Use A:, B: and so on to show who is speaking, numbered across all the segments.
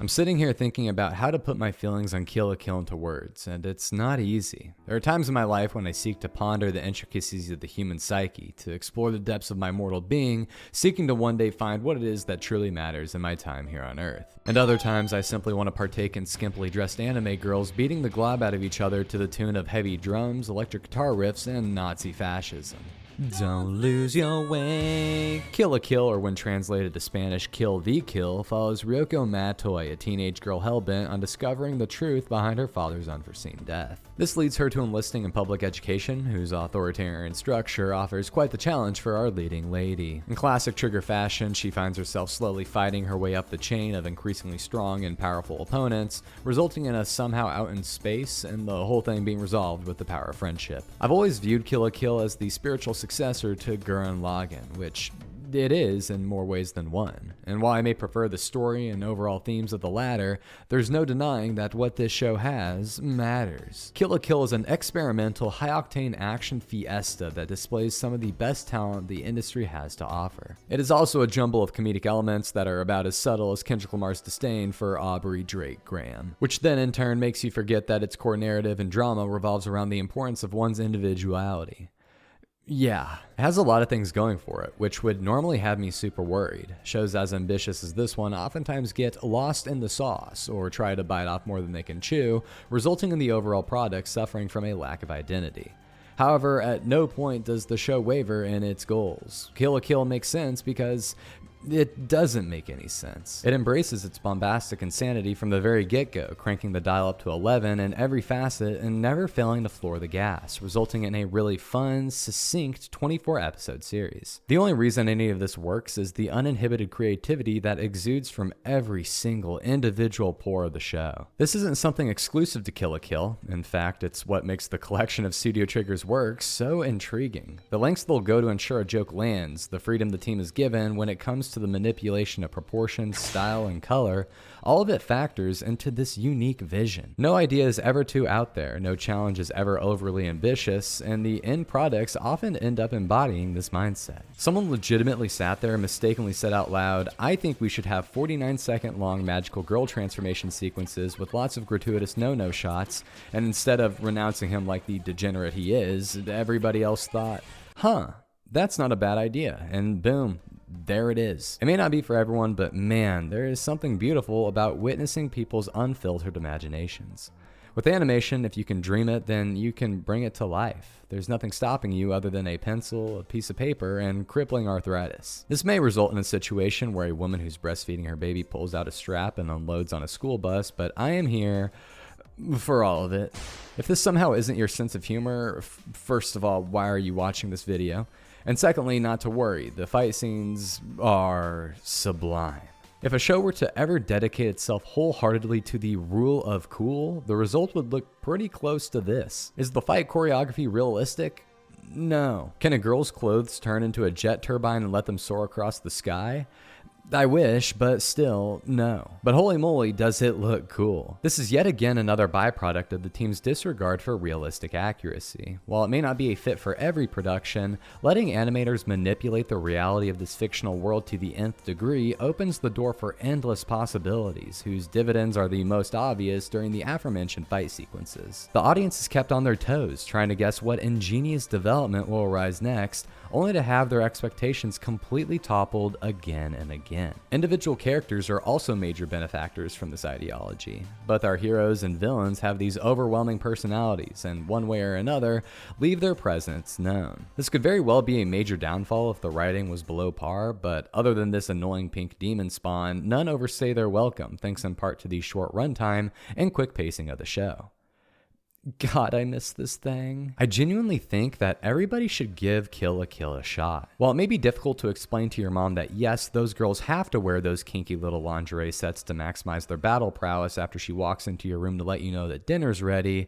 A: I'm sitting here thinking about how to put my feelings on Kill la Kill into words, and it's not easy. There are times in my life when I seek to ponder the intricacies of the human psyche, to explore the depths of my mortal being, seeking to one day find what it is that truly matters in my time here on Earth. And other times I simply want to partake in skimpily dressed anime girls beating the glob out of each other to the tune of heavy drums, electric guitar riffs, and Nazi fascism. Don't lose your way. Kill la Kill, or when translated to Spanish, Kill the Kill, follows Ryoko Matoi, a teenage girl hellbent on discovering the truth behind her father's unforeseen death. This leads her to enlisting in public education, whose authoritarian structure offers quite the challenge for our leading lady. In classic Trigger fashion, she finds herself slowly fighting her way up the chain of increasingly strong and powerful opponents, resulting in us somehow out in space, and the whole thing being resolved with the power of friendship. I've always viewed Kill la Kill as the spiritual successor to Gurren Lagann, which it is in more ways than one. And while I may prefer the story and overall themes of the latter, there's no denying that what this show has matters. Kill la Kill is an experimental, high-octane action fiesta that displays some of the best talent the industry has to offer. It is also a jumble of comedic elements that are about as subtle as Kendrick Lamar's disdain for Aubrey Drake Graham, which then in turn makes you forget that its core narrative and drama revolves around the importance of one's individuality. Yeah, it has a lot of things going for it, which would normally have me super worried. Shows as ambitious as this one oftentimes get lost in the sauce, or try to bite off more than they can chew, resulting in the overall product suffering from a lack of identity. However, at no point does the show waver in its goals. Kill la Kill makes sense because it doesn't make any sense. It embraces its bombastic insanity from the very get-go, cranking the dial up to 11 in every facet and never failing to floor the gas, resulting in a really fun, succinct 24-episode series. The only reason any of this works is the uninhibited creativity that exudes from every single individual pore of the show. This isn't something exclusive to Kill la Kill. In fact, it's what makes the collection of Studio Trigger's work so intriguing. The lengths they'll go to ensure a joke lands, the freedom the team is given when it comes to the manipulation of proportions, style, and color, all of it factors into this unique vision. No idea is ever too out there, no challenge is ever overly ambitious, and the end products often end up embodying this mindset. Someone legitimately sat there and mistakenly said out loud, "I think we should have 49-second long magical girl transformation sequences with lots of gratuitous no-no shots," and instead of renouncing him like the degenerate he is, everybody else thought, that's not a bad idea, and boom, there it is. It may not be for everyone, but man, there is something beautiful about witnessing people's unfiltered imaginations. With animation, if you can dream it, then you can bring it to life. There's nothing stopping you other than a pencil, a piece of paper, and crippling arthritis. This may result in a situation where a woman who's breastfeeding her baby pulls out a strap and unloads on a school bus, but I am here for all of it. If this somehow isn't your sense of humor, first of all, why are you watching this video? And secondly, not to worry, the fight scenes are sublime. If a show were to ever dedicate itself wholeheartedly to the rule of cool, the result would look pretty close to this. Is the fight choreography realistic? No. Can a girl's clothes turn into a jet turbine and let them soar across the sky? I wish, but still, no. But holy moly, does it look cool. This is yet again another byproduct of the team's disregard for realistic accuracy. While it may not be a fit for every production, letting animators manipulate the reality of this fictional world to the nth degree opens the door for endless possibilities, whose dividends are the most obvious during the aforementioned fight sequences. The audience is kept on their toes, trying to guess what ingenious development will arise next, only to have their expectations completely toppled again and again. Individual characters are also major benefactors from this ideology. Both our heroes and villains have these overwhelming personalities, and one way or another, leave their presence known. This could very well be a major downfall if the writing was below par, but other than this annoying pink demon spawn, none overstay their welcome, thanks in part to the short runtime and quick pacing of the show. God, I miss this thing. I genuinely think that everybody should give Kill la Kill a shot. While it may be difficult to explain to your mom that yes, those girls have to wear those kinky little lingerie sets to maximize their battle prowess after she walks into your room to let you know that dinner's ready,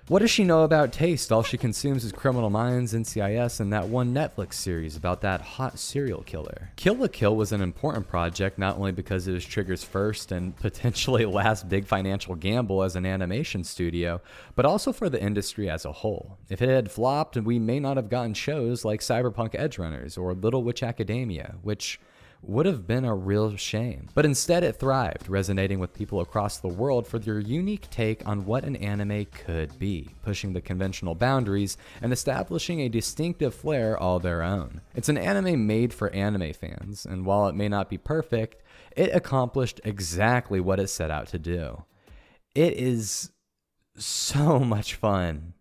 A: what does she know about taste? All she consumes is Criminal Minds, NCIS, and that one Netflix series about that hot serial killer. Kill la Kill was an important project not only because it was Trigger's first and potentially last big financial gamble as an animation studio, but also for the industry as a whole. If it had flopped, we may not have gotten shows like Cyberpunk Edgerunners or Little Witch Academia, which would have been a real shame. But instead it thrived, resonating with people across the world for their unique take on what an anime could be, pushing the conventional boundaries and establishing a distinctive flair all their own. It's an anime made for anime fans, and while it may not be perfect, it accomplished exactly what it set out to do. It is so much fun.